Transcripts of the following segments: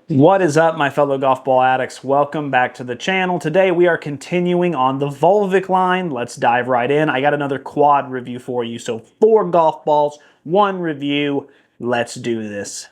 What is up, my fellow golf ball addicts? Welcome back to the channel. Today we are continuing on the Volvik line. Let's dive right in. I got another quad review for you. So 4 golf balls, 1 review. Let's do this.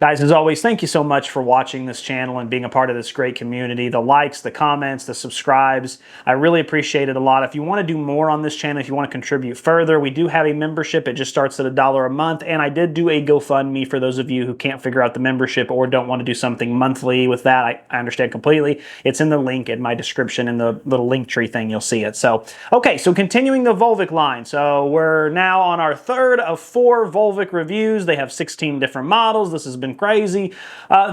Guys, as always, thank you so much for watching this channel and being a part of this great community. The likes, the comments, the subscribes, I really appreciate it a lot. If you want to do more on this channel, if you want to contribute further, we do have a membership. It just starts at $1 a month, and I did do a GoFundMe for those of you who can't figure out the membership or don't want to do something monthly with that. I understand completely. It's in the link in my description in the little link tree thing. You'll see it. So, okay, so continuing the Volvik line. So we're now on our 3rd of 4 Volvik reviews. They have 16 different models. This has been crazy.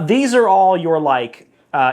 These are all your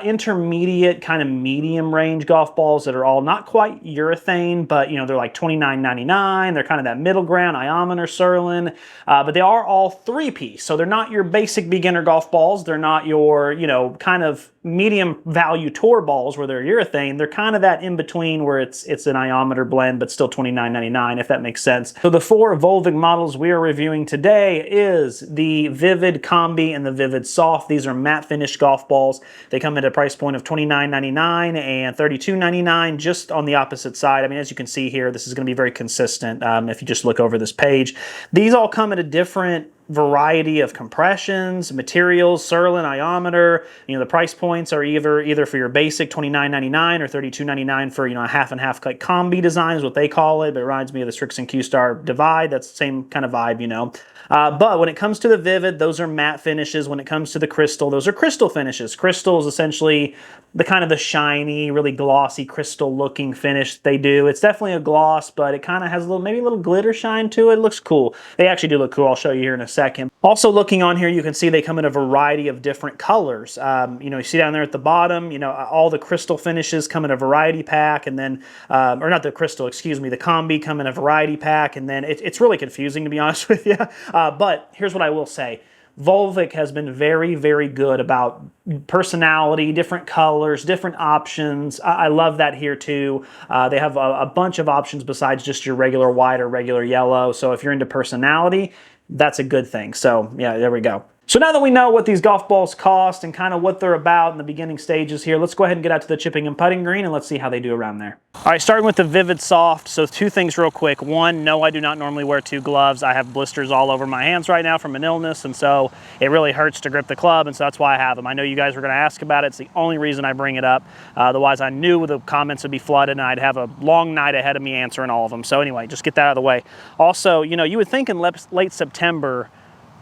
intermediate kind of medium range golf balls that are all not quite urethane, but they're like $29.99. They're kind of that middle ground, Ionomer, Surlyn, but they are all 3-piece. So they're not your basic beginner golf balls. They're not your, kind of medium value tour balls where they're urethane. They're kind of that in between where it's an ionomer blend, but still $29.99, if that makes sense. So the 4 Volvik models we are reviewing today is the Vivid Combi and the Vivid Soft. These are matte finish golf balls. They come at a price point of $29.99 and $32.99, just on the opposite side. I mean, as you can see here, this is going to be very consistent if you just look over this page. These all come at a different variety of compressions, materials, Surlyn, ionomer. The price points are either for your basic $29.99 or $32.99 for a half and half like combi design is what they call it. But it reminds me of the Strix and Q-Star Divide. That's the same kind of vibe, But when it comes to the Vivid, those are matte finishes. When it comes to the Crystal, those are crystal finishes. Crystal is essentially the kind of the shiny, really glossy crystal looking finish they do. It's definitely a gloss, but it kind of has maybe a little glitter shine to it. It looks cool. They actually do look cool. I'll show you here in a second. Also looking on here, you can see they come in a variety of different colors. You see down there at the bottom, all the crystal finishes come in a variety pack, and then, or not the crystal, excuse me, the combi come in a variety pack, and then it's really confusing, to be honest with you. But here's what I will say. Volvik has been very, very good about personality, different colors, different options. I love that here too. They have a bunch of options besides just your regular white or regular yellow. So if you're into personality, that's a good thing. So yeah, there we go. So now that we know what these golf balls cost and kind of what they're about in the beginning stages here, let's go ahead and get out to the chipping and putting green and let's see how they do around there. All right, starting with the Vivid Soft. So 2 things real quick. 1, no, I do not normally wear 2 gloves. I have blisters all over my hands right now from an illness, and so it really hurts to grip the club, and so that's why I have them. I know you guys were going to ask about it. It's the only reason I bring it up. Otherwise, I knew the comments would be flooded and I'd have a long night ahead of me answering all of them. So anyway, just get that out of the way. Also, you would think in late September,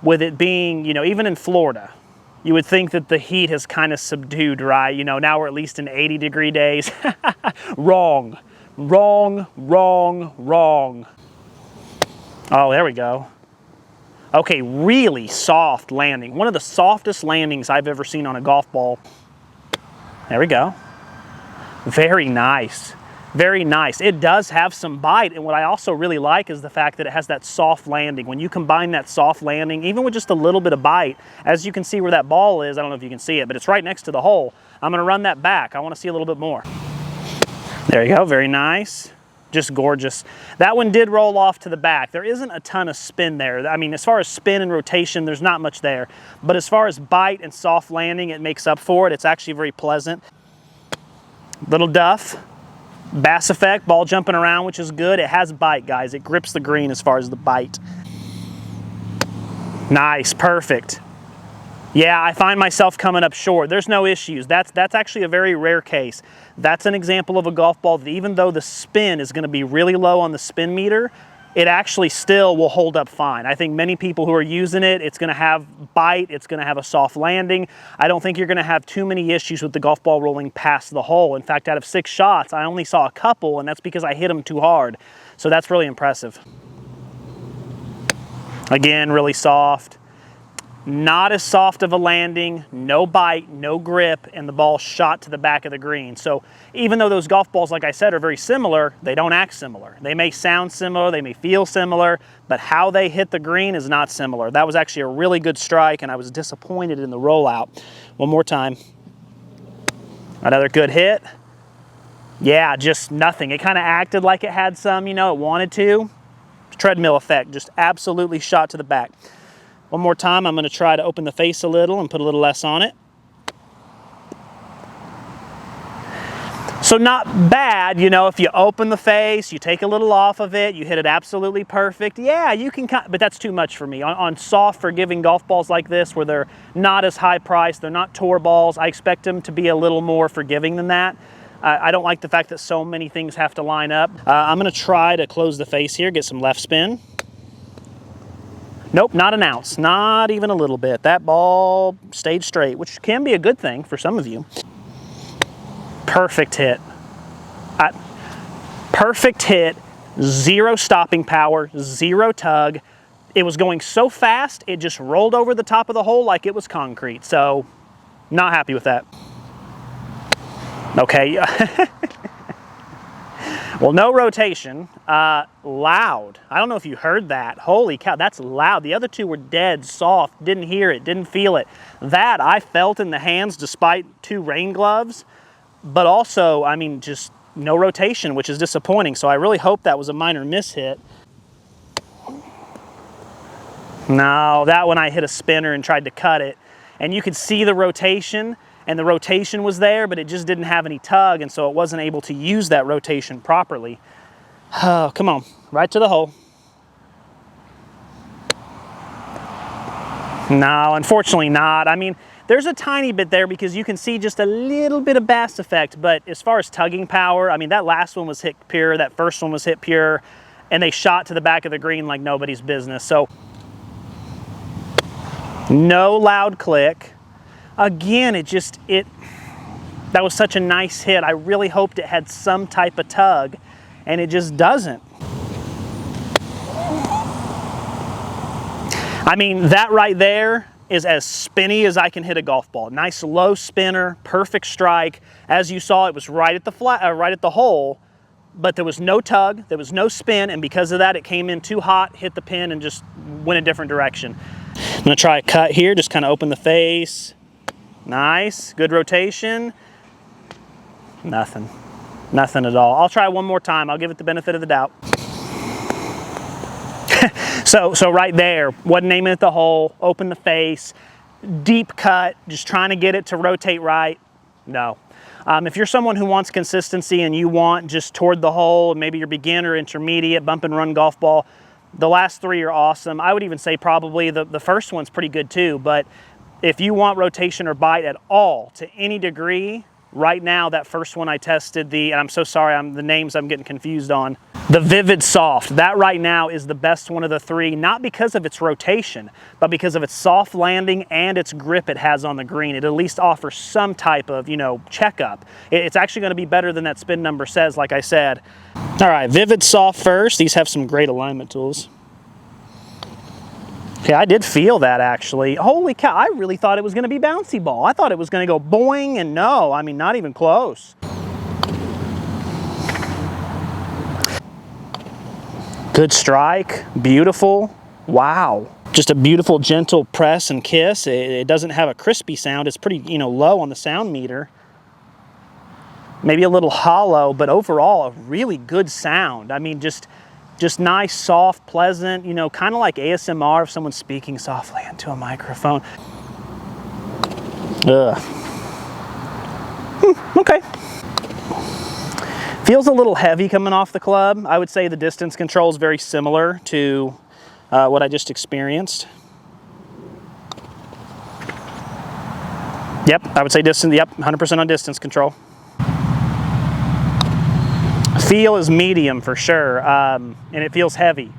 with it being, even in Florida, you would think that the heat has kind of subdued, right? Now we're at least in 80-degree days. Wrong. Wrong, wrong, wrong. Oh, there we go. Okay, really soft landing. One of the softest landings I've ever seen on a golf ball. There we go. Very nice. Very nice. It does have some bite, and what I also really like is the fact that it has that soft landing. When you combine that soft landing, even with just a little bit of bite, as you can see where that ball is, I don't know if you can see it, but it's right next to the hole. I'm going to run that back. I want to see a little bit more. There you go. Very nice. Just gorgeous. That one did roll off to the back. There isn't a ton of spin there. I mean, as far as spin and rotation, there's not much there. But as far as bite and soft landing, it makes up for it. It's actually very pleasant. Little duff. Bass effect, ball jumping around, which is good. It has bite, guys. It grips the green as far as the bite. Nice, perfect. Yeah, I find myself coming up short. There's no issues. That's actually a very rare case. That's an example of a golf ball that even though the spin is going to be really low on the spin meter, it actually still will hold up fine. I think many people who are using it, it's going to have bite, it's going to have a soft landing. I don't think you're going to have too many issues with the golf ball rolling past the hole. In fact, out of 6 shots, I only saw a couple, and that's because I hit them too hard. So that's really impressive. Again, really soft. Not as soft of a landing, no bite, no grip, and the ball shot to the back of the green. So even though those golf balls, like I said, are very similar, they don't act similar. They may sound similar, they may feel similar, but how they hit the green is not similar. That was actually a really good strike, and I was disappointed in the rollout. One more time. Another good hit. Yeah, just nothing. It kind of acted like it had some, you know, it wanted to. Treadmill effect, just absolutely shot to the back. One more time, I'm going to try to open the face a little and put a little less on it. So not bad, you know, if you open the face, you take a little off of it, you hit it absolutely perfect. Yeah, you can, but that's too much for me. On soft, forgiving golf balls like this, where they're not as high priced, they're not tour balls, I expect them to be a little more forgiving than that. I don't like the fact that so many things have to line up. I'm going to try to close the face here, get some left spin. Nope, not an ounce, not even a little bit. That ball stayed straight, which can be a good thing for some of you. Perfect hit. Perfect hit, zero stopping power, zero tug. It was going so fast, it just rolled over the top of the hole like it was concrete. So, not happy with that. Okay. Well, no rotation. Loud. I don't know if you heard that. Holy cow, that's loud. The other two were dead soft. Didn't hear it, didn't feel it. That I felt in the hands despite 2 rain gloves. But also, I mean, just no rotation, which is disappointing. So I really hope that was a minor mishit. No, that one I hit a spinner and tried to cut it. And you could see the rotation, and the rotation was there, but it just didn't have any tug, and so it wasn't able to use that rotation properly. Oh, come on, right to the hole. No, unfortunately not. I mean, there's a tiny bit there because you can see just a little bit of bass effect, but as far as tugging power, I mean, that last one was hit pure, that first one was hit pure, and they shot to the back of the green like nobody's business. So, no loud click. Again, that was such a nice hit. I really hoped it had some type of tug, and it just doesn't. I mean, that right there is as spinny as I can hit a golf ball. Nice low spinner, perfect strike. As you saw, it was right at the hole, but there was no tug, there was no spin, and because of that, it came in too hot, hit the pin, and just went a different direction. I'm gonna try a cut here, just kind of open the face. Nice, good rotation. Nothing, nothing at all. I'll try one more time. I'll give it the benefit of the doubt. So right there, wasn't aiming at the hole, open the face, deep cut, just trying to get it to rotate right. No. If you're someone who wants consistency and you want just toward the hole, maybe you're beginner, intermediate, bump and run golf ball, the last 3 are awesome. I would even say probably the first one's pretty good too, but if you want rotation or bite at all, to any degree, right now, that first one I tested, and I'm so sorry, the names I'm getting confused on, the Vivid Soft, that right now is the best one of the 3, not because of its rotation, but because of its soft landing and its grip it has on the green. It at least offers some type of, you know, checkup. It's actually going to be better than that spin number says, like I said. All right, Vivid Soft first. These have some great alignment tools. Okay, I did feel that actually. Holy cow, I really thought it was gonna be bouncy ball. I thought it was gonna go boing, and no, I mean, not even close. Good strike, beautiful, wow. Just a beautiful, gentle press and kiss. It doesn't have a crispy sound. It's pretty, you know, low on the sound meter. Maybe a little hollow, but overall, a really good sound. I mean, just nice, soft, pleasant, you know, kind of like ASMR if someone's speaking softly into a microphone. Ugh. Okay. Feels a little heavy coming off the club. I would say the distance control is very similar to what I just experienced. Yep, I would say distance, yep, 100% on distance control. Feel is medium for sure, and it feels heavy.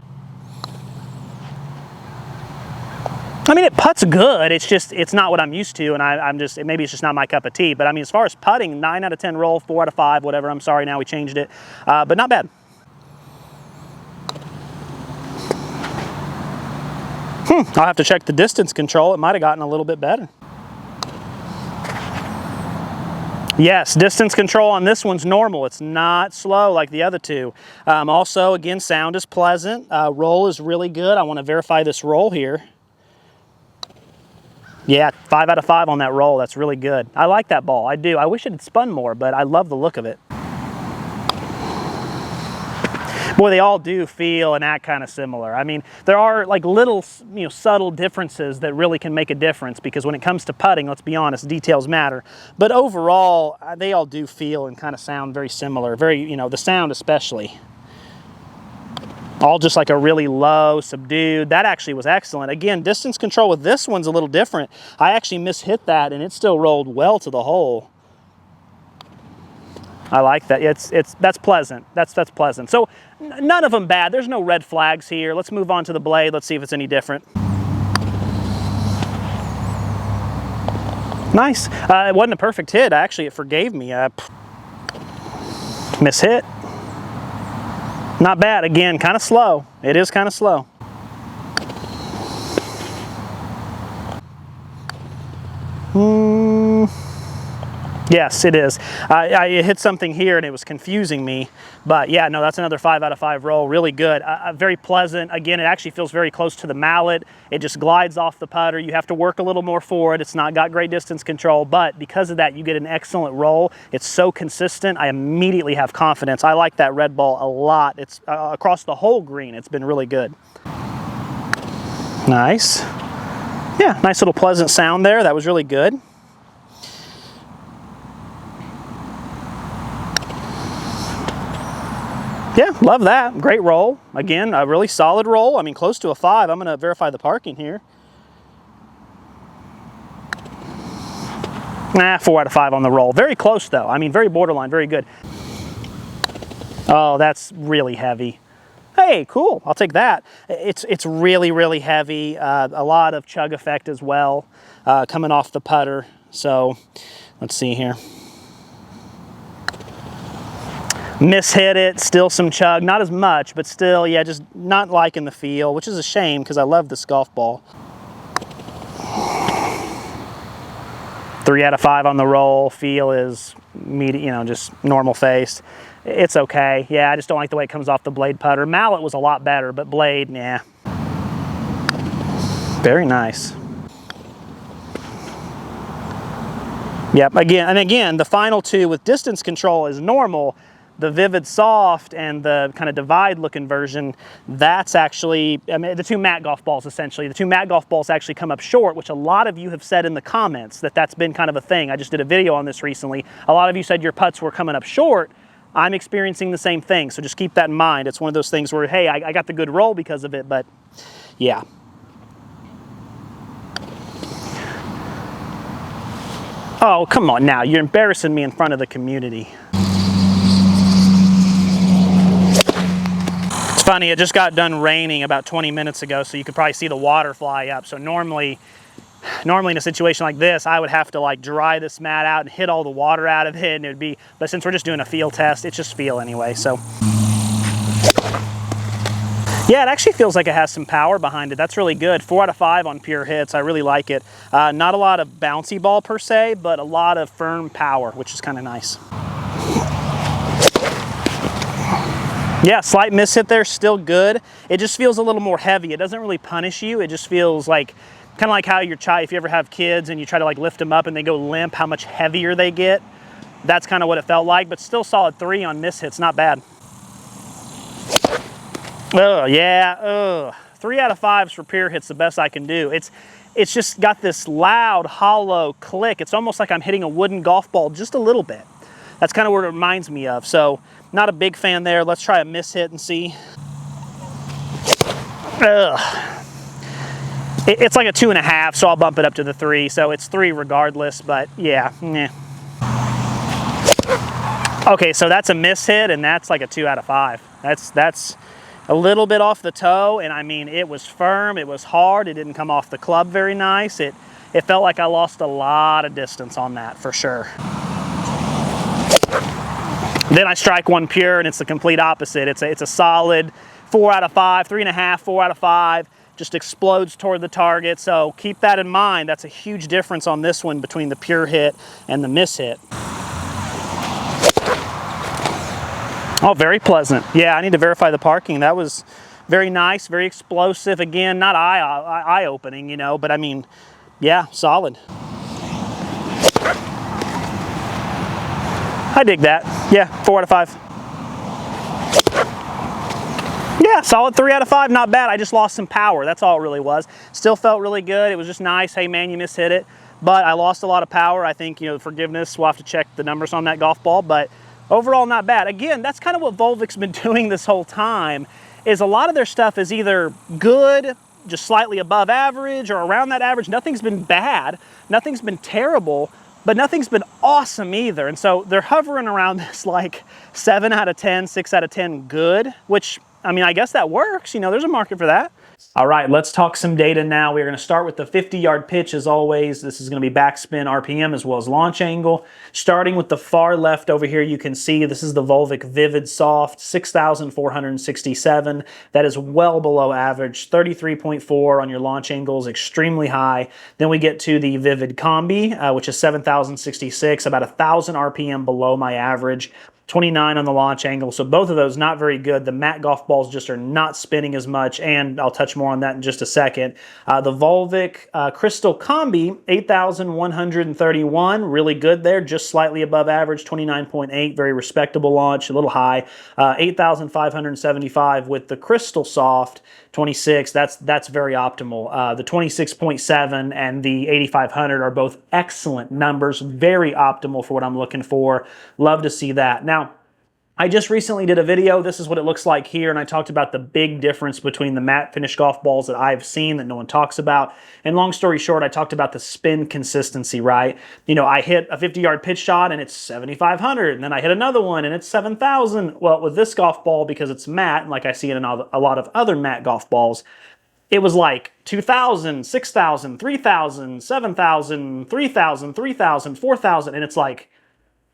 I mean, it putts good. It's not what I'm used to, and maybe it's just not my cup of tea. But I mean, as far as putting, 9 out of 10 roll, 4 out of 5, whatever. I'm sorry, now we changed it, but not bad. I'll have to check the distance control. It might have gotten a little bit better. Yes, distance control on this one's normal. It's not slow like the other 2. Also, again, sound is pleasant. Roll is really good. I want to verify this roll here. Yeah, 5 out of 5 on that roll. That's really good. I like that ball. I do. I wish it had spun more, but I love the look of it. Boy, they all do feel and act kind of similar. I mean, there are like little, subtle differences that really can make a difference, because when it comes to putting, let's be honest, details matter. But overall, they all do feel and kind of sound very similar. Very, the sound especially. All just like a really low, subdued. That actually was excellent. Again, distance control with this one's a little different. I actually mishit that and it still rolled well to the hole. I like that. That's pleasant. That's pleasant. So none of them bad. There's no red flags here. Let's move on to the blade. Let's see if it's any different. Nice. It wasn't a perfect hit. Actually, it forgave me. Mishit. Not bad. Again, kind of slow. It is kind of slow. Yes, it is. I hit something here and it was confusing me, but yeah, no, that's another 5 out of 5 roll. Really good. Very pleasant. Again, it actually feels very close to the mallet. It just glides off the putter. You have to work a little more for it. It's not got great distance control, but because of that, you get an excellent roll. It's so consistent. I immediately have confidence. I like that red ball a lot. It's across the whole green. It's been really good. Nice. Yeah, nice little pleasant sound there. That was really good. Yeah, love that. Great roll. Again, a really solid roll. I mean, close to a 5. I'm going to verify the parking here. 4 out of 5 on the roll. Very close, though. I mean, very borderline, very good. Oh, that's really heavy. Hey, cool. I'll take that. It's really, really heavy. A lot of chug effect as well coming off the putter. So, let's see here. Mishit it, still some chug, not as much, but still, yeah, just not liking the feel, which is a shame because I love this golf ball. 3 out of 5 on the roll. Feel is just normal face. It's okay. Yeah, I just don't like the way it comes off the blade putter. Mallet was a lot better, but blade, nah. Very nice. Yep, again, the final two with distance control is normal. The Vivid Soft and the kind of divide looking version, that's actually, the two matte golf balls essentially. The two matte golf balls actually come up short, which a lot of you have said in the comments that's been kind of a thing. I just did a video on this recently. A lot of you said your putts were coming up short. I'm experiencing the same thing, so just keep that in mind. It's one of those things where, hey, I got the good roll because of it, but yeah. Oh, come on now. You're embarrassing me in front of the community. Funny, it just got done raining about 20 minutes ago, so you could probably see the water fly up. So normally in a situation like this, I would have to like dry this mat out and hit all the water out of it, and it'd be, but since we're just doing a feel test, it's just feel anyway. So yeah, it actually feels like it has some power behind it. That's really good. 4 out of 5 on pure hits. I really like it. Not a lot of bouncy ball per se, but a lot of firm power, which is kind of nice. Yeah, slight mishit there, still good. It just feels a little more heavy. It doesn't really punish you. It just feels like, kind of like how your child, if you ever have kids and you try to like lift them up and they go limp, how much heavier they get. That's kind of what it felt like, but still solid 3 on mishits, not bad. Oh, yeah, 3 out of 5s for pure hits, the best I can do. It's just got this loud, hollow click. It's almost like I'm hitting a wooden golf ball just a little bit. That's kind of what it reminds me of. So, not a big fan there. Let's try a mishit and see. It's like a 2.5, so I'll bump it up to the 3. So it's 3 regardless, but yeah. Okay, so that's a mishit, and that's like a 2 out of 5. That's a little bit off the toe, and I mean, it was firm, it was hard, it didn't come off the club very nice. It felt like I lost a lot of distance on that for sure. Then I strike one pure and it's the complete opposite. It's a solid 4 out of 5, 3.5, 4 out of 5, just explodes toward the target. So keep that in mind. That's a huge difference on this one between the pure hit and the mishit. Oh, very pleasant. Yeah, I need to verify the parking. That was very nice, very explosive. Again, not eye-opening, but I mean, yeah, solid. I dig that. Yeah, 4 out of 5. Yeah, solid 3 out of 5, not bad. I just lost some power, that's all it really was. Still felt really good, it was just nice. Hey man, you mishit it. But I lost a lot of power. I think, you know, forgiveness, we'll have to check the numbers on that golf ball, but overall not bad. Again, that's kind of what Volvik's been doing this whole time, is a lot of their stuff is either good, just slightly above average, or around that average. Nothing's been bad, nothing's been terrible, but nothing's been awesome either. And so they're hovering around this like 7 out of 10, 6 out of 10 good, which, I mean, I guess that works. You know, there's a market for that. All right, let's talk some data now. We're going to start with the 50-yard pitch as always. This is going to be backspin RPM as well as launch angle. Starting with the far left over here, you can see this is the Volvik Vivid Soft, 6,467. That is well below average. 33.4 on your launch angles, extremely high. Then we get to the Vivid Combi, which is 7,066, about 1,000 RPM below my average. 29 on the launch angle, so both of those not very good. The matte golf balls just are not spinning as much, and I'll touch more on that in just a second. The Volvik Crystal Combi, 8,131, really good there, just slightly above average, 29.8, very respectable launch, a little high. 8,575 with the Crystal Soft, 26, that's very optimal. The 26.7 and the 8,500 are both excellent numbers, very optimal for what I'm looking for. Love to see that. Now, I just recently did a video, this is what it looks like here, and I talked about the big difference between the matte finish golf balls that I've seen that no one talks about. And long story short, I talked about the spin consistency, right? You know, I hit a 50-yard pitch shot and it's 7,500, and then I hit another one and it's 7,000. Well, with this golf ball, because it's matte, and like I see it in a lot of other matte golf balls, it was like 2,000, 6,000, 3,000, 7,000, 3,000, 3,000, 4,000, and it's like,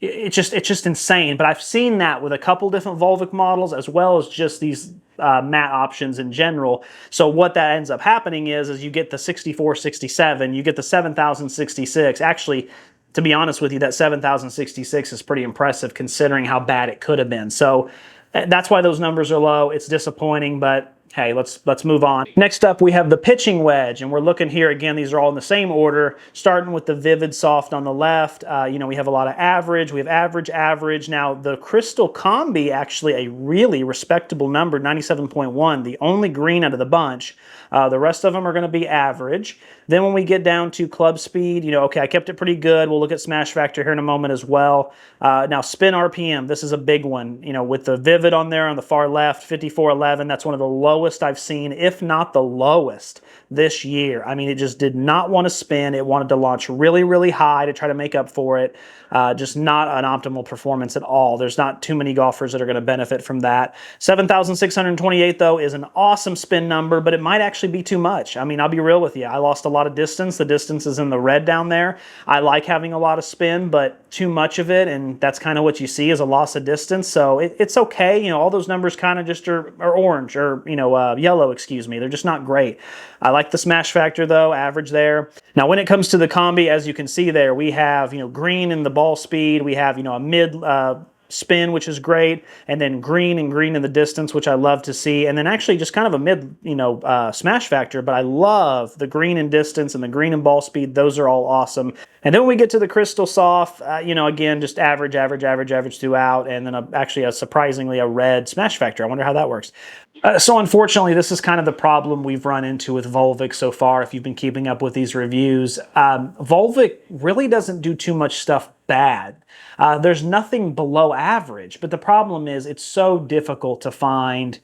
it's just insane. But I've seen that with a couple different Volvik models as well as just these matte options in general. So what that ends up happening is you get the 6467, you get the 7066. Actually, to be honest with you, that 7066 is pretty impressive considering how bad it could have been. So that's why those numbers are low. It's disappointing, but hey, let's move on. Next up, we have the pitching wedge, and we're looking here again. These are all in the same order, starting with the Vivid Soft on the left. You know, we have a lot of average. We have average, average. Now, the Crystal Combi, actually a really respectable number, 97.1, the only green out of the bunch. The rest of them are going to be average. Then when we get down to club speed, you know, okay, I kept it pretty good. We'll look at smash factor here in a moment as well. Now, spin RPM, this is a big one. You know, with the Vivid on there on the far left, 5411, that's one of the lowest I've seen, if not the lowest this year. I mean, it just did not want to spin. It wanted to launch really, really high to try to make up for it. Just not an optimal performance at all. There's not too many golfers that are going to benefit from that. 7,628, though, is an awesome spin number, but it might actually be too much. I mean, I'll be real with you. I lost a lot of distance. The distance is in the red down there. I like having a lot of spin, but too much of it, and that's kind of what you see is a loss of distance. So it's okay. You know, all those numbers kind of just are orange or, you know, yellow, excuse me. They're just not great. I like the smash factor, though, average there. Now, when it comes to the combi, as you can see there, we have, you know, green in the ball speed. We have, you know, a mid spin, which is great, and then green and green in the distance, which I love to see, and then actually just kind of a mid, you know, smash factor, but I love the green in distance and the green in ball speed. Those are all awesome. And then when we get to the Crystal Soft, you know, again, just average, average, average, average throughout, and then actually surprisingly a red smash factor. I wonder how that works. So unfortunately, this is kind of the problem we've run into with Volvik so far, if you've been keeping up with these reviews. Volvik really doesn't do too much stuff bad. There's nothing below average, but the problem is it's so difficult to find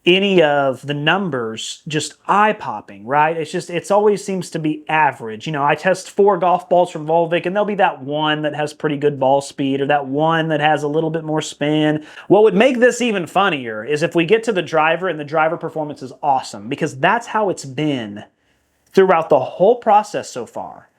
any of the numbers just eye-popping, right? It's always seems to be average. You know, I test 4 golf balls from Volvik, and there'll be that one that has pretty good ball speed or that one that has a little bit more spin. What would make this even funnier is if we get to the driver and the driver performance is awesome, because that's how it's been throughout the whole process so far.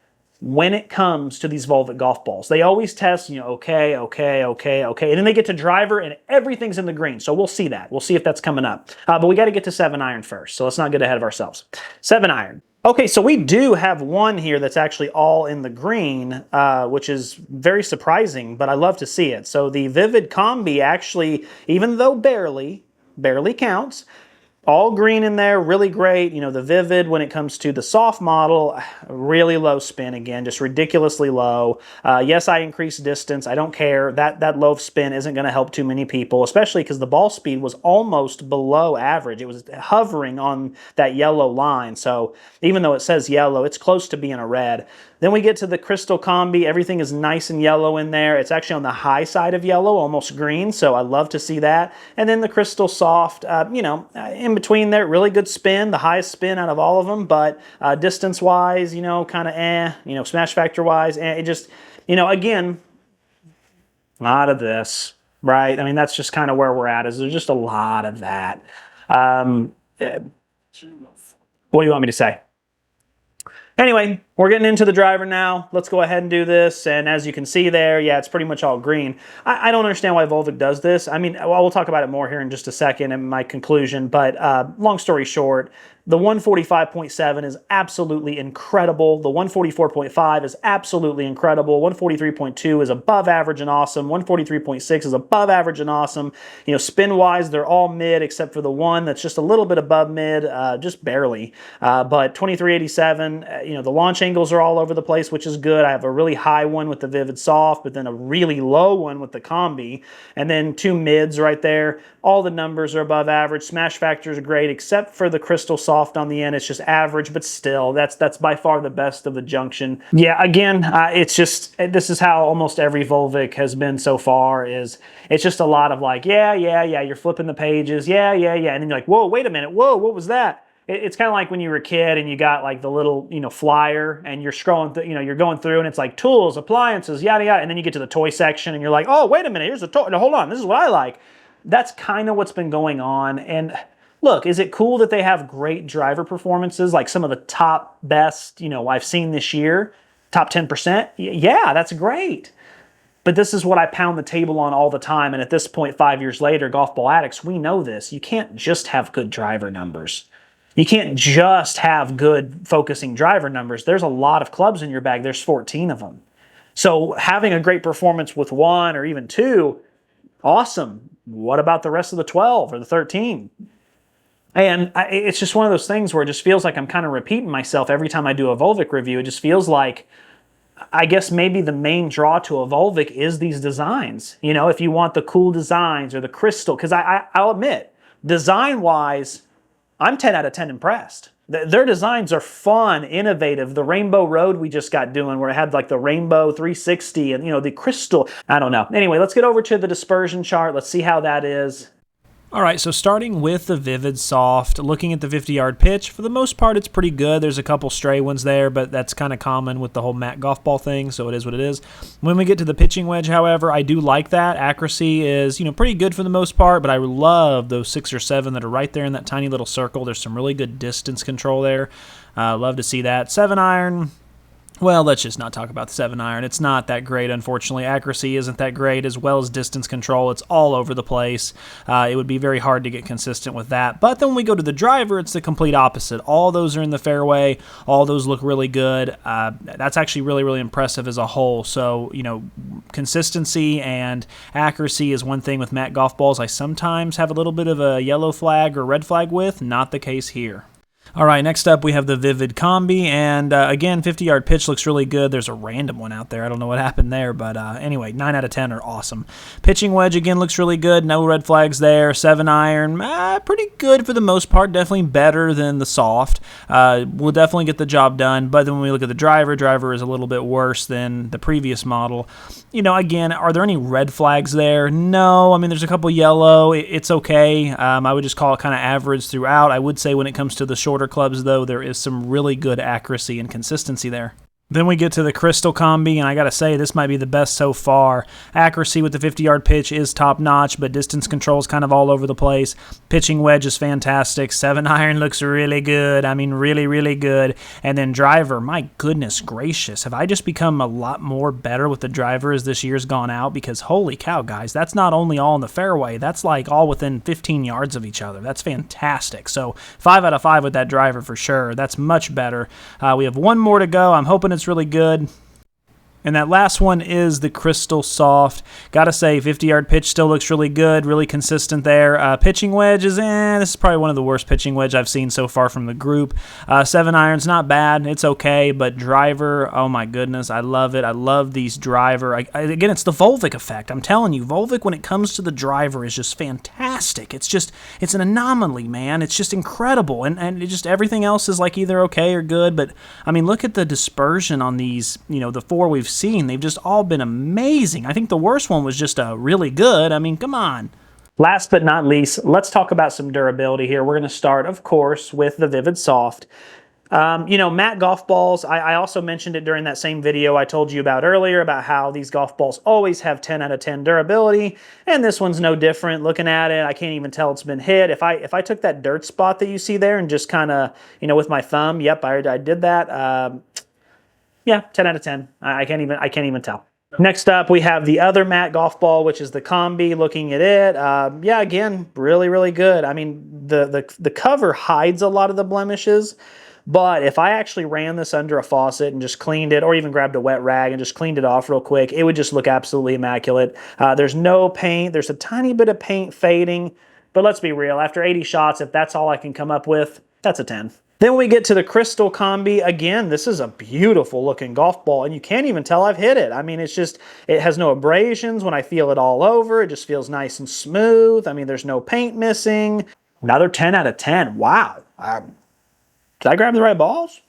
When it comes to these Volvik golf balls, they always test, you know, okay, okay, okay, okay, and then they get to driver and everything's in the green. So we'll see that. We'll see if that's coming up. But we got to get to 7-iron first, so let's not get ahead of ourselves. 7-iron. Okay, so we do have one here that's actually all in the green, which is very surprising, but I love to see it. So the Vivid Combi actually, even though barely counts, all green in there, really great. You know, the Vivid, when it comes to the soft model, really low spin again, just ridiculously low. Yes, I increased distance. I don't care. That low spin isn't going to help too many people, especially because the ball speed was almost below average. It was hovering on that yellow line. So even though it says yellow, it's close to being a red. Then we get to the Crystal Combi. Everything is nice and yellow in there. It's actually on the high side of yellow, almost green, so I love to see that. And then the Crystal Soft, you know, in between there, really good spin, the highest spin out of all of them, but distance-wise, you know, kind of you know, smash factor-wise, it just, you know, again, a lot of this, right? I mean, that's just kind of where we're at, is there's just a lot of that. What do you want me to say? Anyway, we're getting into the driver now. Let's go ahead and do this. And as you can see there, yeah, it's pretty much all green. I don't understand why Volvik does this. I mean, well, we'll talk about it more here in just a second in my conclusion. But long story short, the 145.7 is absolutely incredible. The 144.5 is absolutely incredible. 143.2 is above average and awesome. 143.6 is above average and awesome. You know, spin-wise, they're all mid except for the one that's just a little bit above mid, just barely. But 2387, you know, the launch angles are all over the place, which is good. I have a really high one with the Vivid Soft, but then a really low one with the Combi, and then two mids right there. All the numbers are above average. Smash factors are great, except for the Crystal Soft on the end. It's just average, but still, that's by far the best of the junction. Yeah, again, it's just, this is how almost every Volvik has been so far, is it's just a lot of like, yeah, you're flipping the pages, yeah, and then you're like, whoa, wait a minute, whoa, what was that? It's kind of like when you were a kid and you got like the little, you know, flyer and you're scrolling, you know, you're going through and it's like tools, appliances, yada, yada. And then you get to the toy section and you're like, oh, wait a minute, here's a toy. No, hold on, this is what I like. That's kind of what's been going on. And look, is it cool that they have great driver performances, like some of the top best, you know, I've seen this year, top 10%? Yeah, that's great. But this is what I pound the table on all the time. And at this point, 5 years later, golf ball addicts, we know this. You can't just have good driver numbers. You can't just have good focusing driver numbers. There's a lot of clubs in your bag. There's 14 of them. So having a great performance with one or even two, awesome. What about the rest of the 12 or the 13? And it's just one of those things where it just feels like I'm kind of repeating myself every time I do a Volvik review. It just feels like, I guess maybe the main draw to a Volvik is these designs. You know, if you want the cool designs or the crystal, because I'll admit, design-wise, I'm 10 out of 10 impressed. Their designs are fun, innovative. The Rainbow Road we just got doing where it had like the Rainbow 360 and, you know, the crystal. I don't know. Anyway, let's get over to the dispersion chart. Let's see how that is. All right, so starting with the Vivid Soft, looking at the 50-yard pitch, for the most part, it's pretty good. There's a couple stray ones there, but that's kind of common with the whole mat golf ball thing, so it is what it is. When we get to the pitching wedge, however, I do like that. Accuracy is, you know, pretty good for the most part, but I love those 6 or 7 that are right there in that tiny little circle. There's some really good distance control there. Love to see that. 7-iron. Well, let's just not talk about the 7-iron. It's not that great, unfortunately. Accuracy isn't that great, as well as distance control. It's all over the place. It would be very hard to get consistent with that. But then when we go to the driver, it's the complete opposite. All those are in the fairway. All those look really good. That's actually really, really impressive as a whole. So, you know, consistency and accuracy is one thing with mat golf balls I sometimes have a little bit of a yellow flag or red flag with. Not the case here. All right, next up we have the Vivid Combi, and again, 50-yard pitch looks really good. There's a random one out there. I don't know what happened there, but anyway, 9 out of 10 are awesome. Pitching wedge, again, looks really good. No red flags there. 7-iron, pretty good for the most part. Definitely better than the soft. We'll definitely get the job done, but then when we look at the driver is a little bit worse than the previous model. You know, again, are there any red flags there? No. I mean, there's a couple yellow. It's okay. I would just call it kind of average throughout. I would say when it comes to the shorter clubs, though, there is some really good accuracy and consistency there. Then we get to the Crystal Combi, and I gotta say, this might be the best so far. Accuracy with the 50-yard pitch is top-notch, but distance control is kind of all over the place. Pitching wedge is fantastic. 7-iron looks really good. I mean, really, really good. And then driver, my goodness gracious. Have I just become a lot more better with the driver as this year's gone out? Because holy cow, guys, that's not only all in the fairway, that's like all within 15 yards of each other. That's fantastic. So 5 out of 5 with that driver for sure. That's much better. We have one more to go. I'm hoping it's really good. And that last one is the Crystal Soft. Gotta say, 50-yard pitch still looks really good, really consistent there. Pitching wedge is, this is probably one of the worst pitching wedge I've seen so far from the group. 7-iron's not bad, it's okay, but driver, oh my goodness, I love it. I love these driver. Again, it's the Volvik effect. I'm telling you, Volvik, when it comes to the driver, is just fantastic. It's an anomaly, man. It's just incredible, and it just everything else is like either okay or good, but I mean, look at the dispersion on these, the 4 we've seen. They've just all been amazing. I think the worst one was just really good. I mean, come on. Last but not least, let's talk about some durability here. We're going to start, of course, with the Vivid Soft. Matte golf balls, I also mentioned it during that same video I told you about earlier about how these golf balls always have 10 out of 10 durability, and this one's no different. Looking at it, I can't even tell it's been hit. If I took that dirt spot that you see there and just kind of, with my thumb, yep, I did that. Yeah, 10 out of 10. I can't even tell. Next up, we have the other matte golf ball, which is the Combi. Looking at it, yeah, again, really, really good. I mean, the cover hides a lot of the blemishes, but if I actually ran this under a faucet and just cleaned it, or even grabbed a wet rag and just cleaned it off real quick, it would just look absolutely immaculate. There's no paint. There's a tiny bit of paint fading, but let's be real. After 80 shots, if that's all I can come up with, that's a 10. Then we get to the Crystal Combi. Again, this is a beautiful looking golf ball, and you can't even tell I've hit it. I mean, it has no abrasions when I feel it all over. It just feels nice and smooth. I mean, there's no paint missing. Another 10 out of 10. Wow. Did I grab the right balls?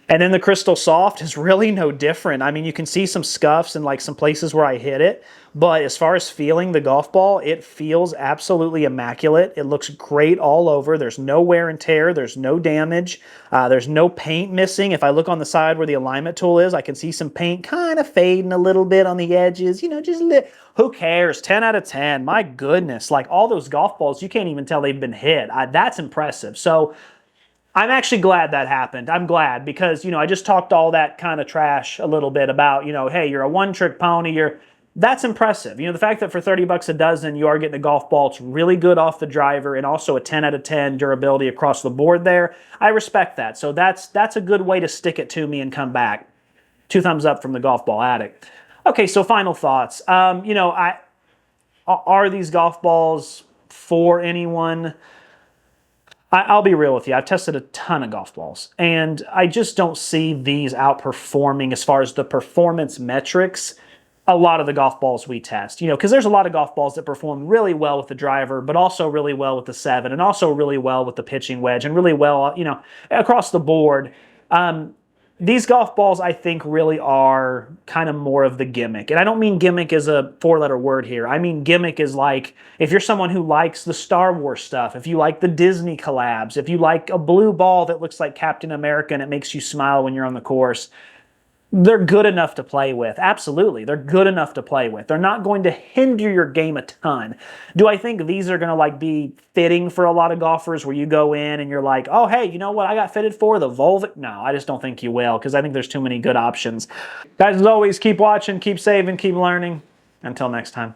And then the Crystal Soft is really no different. I mean, you can see some scuffs and like some places where I hit it, but as far as feeling the golf ball, it feels absolutely immaculate. It looks great all over. There's no wear and tear. There's no damage. There's no paint missing. If I look on the side where the alignment tool is, I can see some paint kind of fading a little bit on the edges. Who cares? 10 out of 10. My goodness. Like all those golf balls, you can't even tell they've been hit. That's impressive. So I'm actually glad that happened. I'm glad because, I just talked all that kind of trash a little bit about, hey, you're a one-trick pony. That's impressive. The fact that for 30 bucks a dozen, you are getting a golf ball. It's really good off the driver and also a 10 out of 10 durability across the board there. I respect that. So that's a good way to stick it to me and come back. 2 thumbs up from the golf ball addict. Okay, so final thoughts. Are these golf balls for anyone? I'll be real with you. I've tested a ton of golf balls, and I just don't see these outperforming as far as the performance metrics a lot of the golf balls we test. Because there's a lot of golf balls that perform really well with the driver, but also really well with the 7, and also really well with the pitching wedge, and really well, across the board. These golf balls, I think, really are kind of more of the gimmick. And I don't mean gimmick as a 4-letter word here. I mean gimmick is like, if you're someone who likes the Star Wars stuff, if you like the Disney collabs, if you like a blue ball that looks like Captain America and it makes you smile when you're on the course, they're good enough to play with. Absolutely. They're good enough to play with. They're not going to hinder your game a ton. Do I think these are going to be fitting for a lot of golfers where you go in and you're like, oh, hey, you know what I got fitted for? The Volvik? No, I just don't think you will because I think there's too many good options. Guys, as always, keep watching, keep saving, keep learning. Until next time.